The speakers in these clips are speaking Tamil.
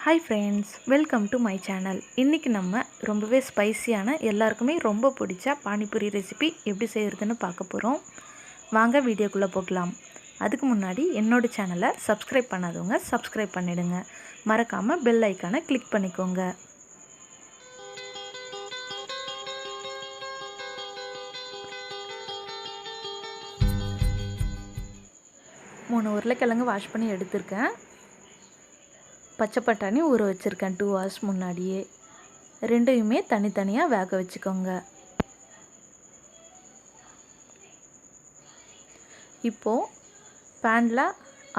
Hi friends, welcome to my channel. இன்றைக்கி நம்ம ரொம்பவே ஸ்பைசியான எல்லாருக்குமே ரொம்ப பிடிச்ச பானிபூரி ரெசிபி எப்படி செய்கிறதுன்னு பார்க்க போகிறோம். வாங்க வீடியோக்குள்ளே போகலாம். அதுக்கு முன்னாடி என்னோடய சேனலை சப்ஸ்கிரைப் பண்ணாதவங்க சப்ஸ்கிரைப் பண்ணிவிடுங்க. மறக்காமல் பெல் ஐக்கானை கிளிக் பண்ணிக்கோங்க. மூணு உருளைக்கிழங்கு வாஷ் பண்ணி எடுத்திருக்கேன். பச்சை பட்டாணி ஊற வச்சுருக்கேன் 2 hours முன்னாடியே. ரெண்டையுமே தனித்தனியாக வேக வச்சுக்கோங்க. இப்போது பேனில்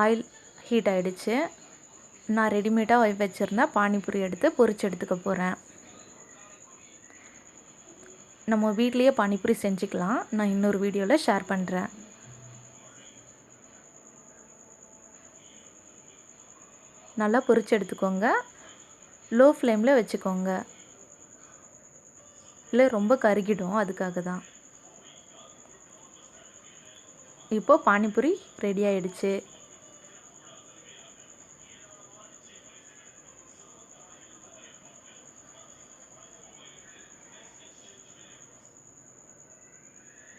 ஆயில் ஹீட் ஆகிடுச்சு. நான் ரெடிமேடாக வச்சுருந்தேன் பானிபூரி எடுத்து பொரிச்சு எடுத்துக்க போகிறேன். நம்ம வீட்லேயே பானிபூரி செஞ்சுக்கலாம். நான் இன்னொரு வீடியோவில் ஷேர் பண்ணுறேன். நல்லா பொரிச்சு எடுத்துக்கோங்க. லோ ஃப்ளேமில் வச்சுக்கோங்க, இல்லை ரொம்ப கருகிடும், அதுக்காக தான். இப்போது பானிபூரி ரெடி ஆகிடுச்சு.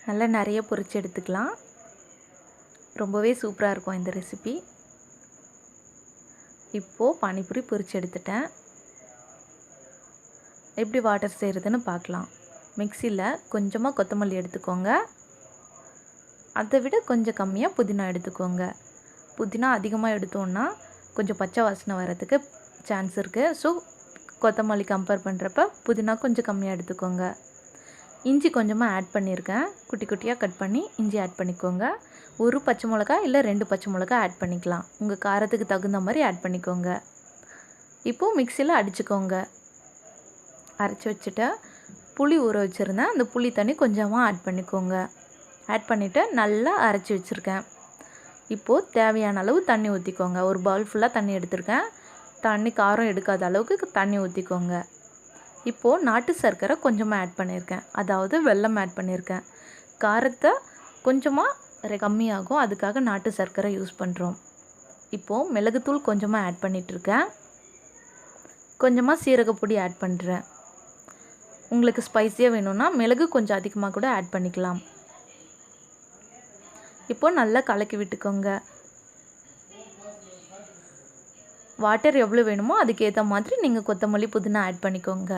நல்லா நிறைய பொரிச்சு எடுத்துக்கலாம். ரொம்பவே சூப்பராக இருக்கும் இந்த ரெசிபி. இப்போது பானிபூரி பொரிச்சு எடுத்துட்டேன். எப்படி வாட்டர் செய்கிறதுன்னு பார்க்கலாம். மிக்சியில் கொஞ்சமாக கொத்தமல்லி எடுத்துக்கோங்க. அதை விட கொஞ்சம் கம்மியாக புதினா எடுத்துக்கோங்க. புதினா அதிகமாக எடுத்தோன்னா கொஞ்சம் பச்சை வாசனை வரதுக்கு சான்ஸ் இருக்குது. ஸோ கொத்தமல்லி கம்பேர் பண்ணுறப்ப புதினா கொஞ்சம் கம்மியாக எடுத்துக்கோங்க. இஞ்சி கொஞ்சமாக ஆட் பண்ணியிருக்கேன். குட்டி குட்டியாக கட் பண்ணி இஞ்சி ஆட் பண்ணிக்கோங்க. ஒரு பச்சை மிளகா இல்லை 2 பச்சை மிளகா ஆட் பண்ணிக்கலாம். உங்கள் காரத்துக்கு தகுந்த மாதிரி ஆட் பண்ணிக்கோங்க. இப்போது மிக்சியில் அடிச்சுக்கோங்க. அரைச்சி வச்சுட்டு புளி ஊற வச்சுருந்தேன். அந்த புளி தண்ணி கொஞ்சமாக ஆட் பண்ணிக்கோங்க. ஆட் பண்ணிவிட்டு நல்லா அரைச்சி வச்சுருக்கேன். இப்போது தேவையான அளவு தண்ணி ஊற்றிக்கோங்க. ஒரு பவுல் ஃபுல்லாக தண்ணி எடுத்திருக்கேன். தண்ணி காரம் எடுக்காத அளவுக்கு தண்ணி ஊற்றிக்கோங்க. இப்போது நாட்டு சர்க்கரை கொஞ்சமாக ஆட் பண்ணியிருக்கேன், அதாவது வெல்லம் ஆட் பண்ணியிருக்கேன். காரத்தை கொஞ்சமாக கம்மியாகும், அதுக்காக நாட்டு சர்க்கரை யூஸ் பண்ணுறோம். இப்போது மிளகுத்தூள் கொஞ்சமாக ஆட் பண்ணிகிட்ருக்கேன். கொஞ்சமாக சீரகப்பொடி ஆட் பண்ணுறேன். உங்களுக்கு ஸ்பைஸியாக வேணும்னா மிளகு கொஞ்சம் அதிகமாக கூட ஆட் பண்ணிக்கலாம். இப்போது நல்லா கலக்கி விட்டுக்கோங்க. வாட்டர் எவ்வளோ வேணுமோ அதுக்கேற்ற மாதிரி நீங்கள் கொத்தமல்லி புதினா ஆட் பண்ணிக்கோங்க.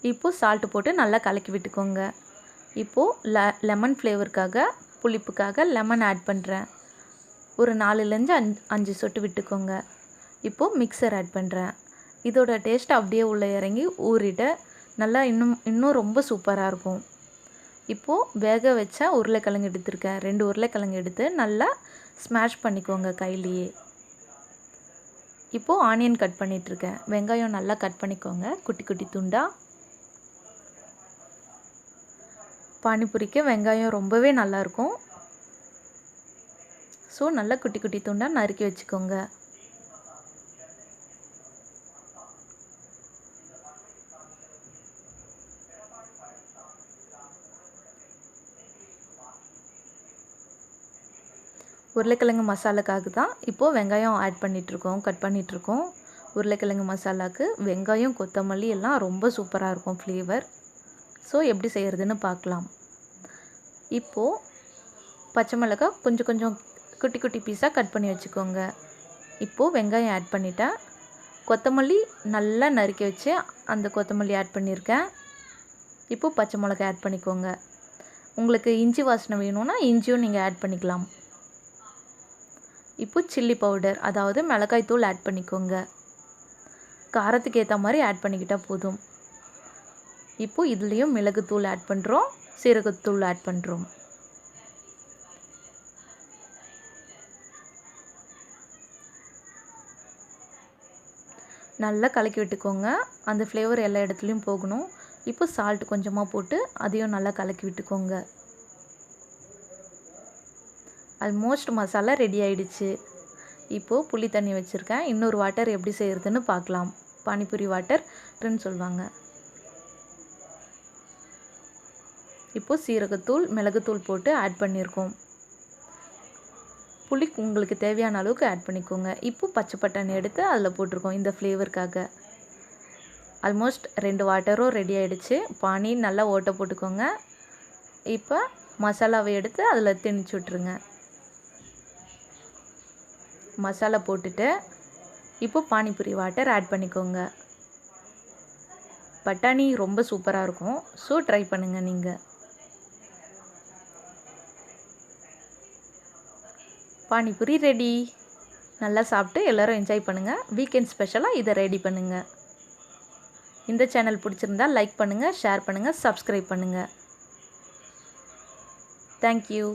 இப்போது சால்ட்டு போட்டு நல்லா கலக்கி விட்டுக்கோங்க. இப்போது லெமன் ஃப்ளேவருக்காக, புளிப்புக்காக லெமன் ஆட் பண்ணுறேன். ஒரு 4லேருந்து 5 சொட்டு விட்டுக்கோங்க. இப்போது மிக்சர் ஆட் பண்ணுறேன். இதோட டேஸ்ட் அப்படியே உள்ளே இறங்கி ஊறிட்டு நல்லா இன்னும் ரொம்ப சூப்பராக இருக்கும். இப்போது வேக வச்ச உருளைக்கிழங்கு எடுத்திருக்கேன். 2 உருளைக்கிழங்கு எடுத்து நல்லா ஸ்மாஷ் பண்ணிக்கோங்க கையிலேயே. இப்போது ஆனியன் கட் பண்ணிகிட்ருக்கேன். வெங்காயம் நல்லா கட் பண்ணிக்கோங்க குட்டி குட்டி துண்டாக. பானிபூரிக்கு வெங்காயம் ரொம்பவே நல்லாயிருக்கும். ஸோ நல்லா குட்டி குட்டி துண்டாக நறுக்கி வச்சுக்கோங்க. உருளைக்கிழங்கு மசாலாக்காக தான் இப்போது வெங்காயம் ஆட் பண்ணிகிட்ருக்கோம், கட் பண்ணிகிட்ருக்கோம். உருளைக்கிழங்கு மசாலாவுக்கு வெங்காயம் கொத்தமல்லி எல்லாம் ரொம்ப சூப்பராக இருக்கும் ஃப்ளேவர். ஸோ எப்படி செய்கிறதுன்னு பார்க்கலாம். இப்போது பச்சை மிளகாய் கொஞ்சம் கொஞ்சம் குட்டி குட்டி பீஸாக கட் பண்ணி வச்சுக்கோங்க. இப்போது வெங்காயம் ஆட் பண்ணிட்டேன். கொத்தமல்லி நல்லா நறுக்கி வச்சு அந்த கொத்தமல்லி ஆட் பண்ணியிருக்கேன். இப்போது பச்சை மிளகாய் ஆட் பண்ணிக்கோங்க. உங்களுக்கு இஞ்சி வாசனை வேணும்னா இஞ்சியும் நீங்கள் ஆட் பண்ணிக்கலாம். இப்போது சில்லி பவுடர், அதாவது மிளகாய் தூள் ஆட் பண்ணிக்கோங்க. காரத்துக்கு ஏற்ற மாதிரி ஆட் பண்ணிக்கிட்டால் போதும். இப்போது இதுலேயும் மிளகுத்தூள் ஆட் பண்ணுறோம், சீரகத்தூள் ஆட் பண்ணுறோம். நல்லா கலக்கி விட்டுக்கோங்க. அந்த ஃப்ளேவர் எல்லா இடத்துலையும் போகணும். இப்போ சால்ட் கொஞ்சமாக போட்டு அதையும் நல்லா கலக்கி விட்டுக்கோங்க. ஆல்மோஸ்ட் மசாலா ரெடி ஆகிடுச்சு. இப்போது புளி தண்ணி வச்சுருக்கேன். இன்னொரு வாட்டர் எப்படி செய்கிறதுன்னு பார்க்கலாம். பானிபூரி வாட்டர்ன்னு சொல்லுவாங்க. இப்போது சீரகத்தூள் மிளகுத்தூள் போட்டு ஆட் பண்ணியிருக்கோம். புளி உங்களுக்கு தேவையான அளவுக்கு ஆட் பண்ணிக்கோங்க. இப்போ பச்சை பட்டாணி எடுத்து அதில் போட்டிருக்கோம் இந்த ஃப்ளேவருக்காக. ஆல்மோஸ்ட் 2 வாட்டரும் ரெடி ஆகிடுச்சு. பானி நல்லா ஓட்டை போட்டுக்கோங்க. இப்போ மசாலாவை எடுத்து அதில் திணிச்சு விட்ருங்க. மசாலா போட்டுட்டு இப்போ பானிபூரி வாட்டர் ஆட் பண்ணிக்கோங்க. பட்டாணி ரொம்ப சூப்பராக இருக்கும். ஸோ ட்ரை பண்ணுங்கள் நீங்கள். பானிபூரி ரெடி. நல்லா சாப்பிட்டு எல்லோரும் என்ஜாய் பண்ணுங்கள். வீக்கெண்ட் ஸ்பெஷலாக இதை ரெடி பண்ணுங்கள். இந்த சேனல் பிடிச்சிருந்தா லைக் பண்ணுங்கள், ஷேர் பண்ணுங்கள், சப்ஸ்கிரைப் பண்ணுங்கள். தேங்க்யூ.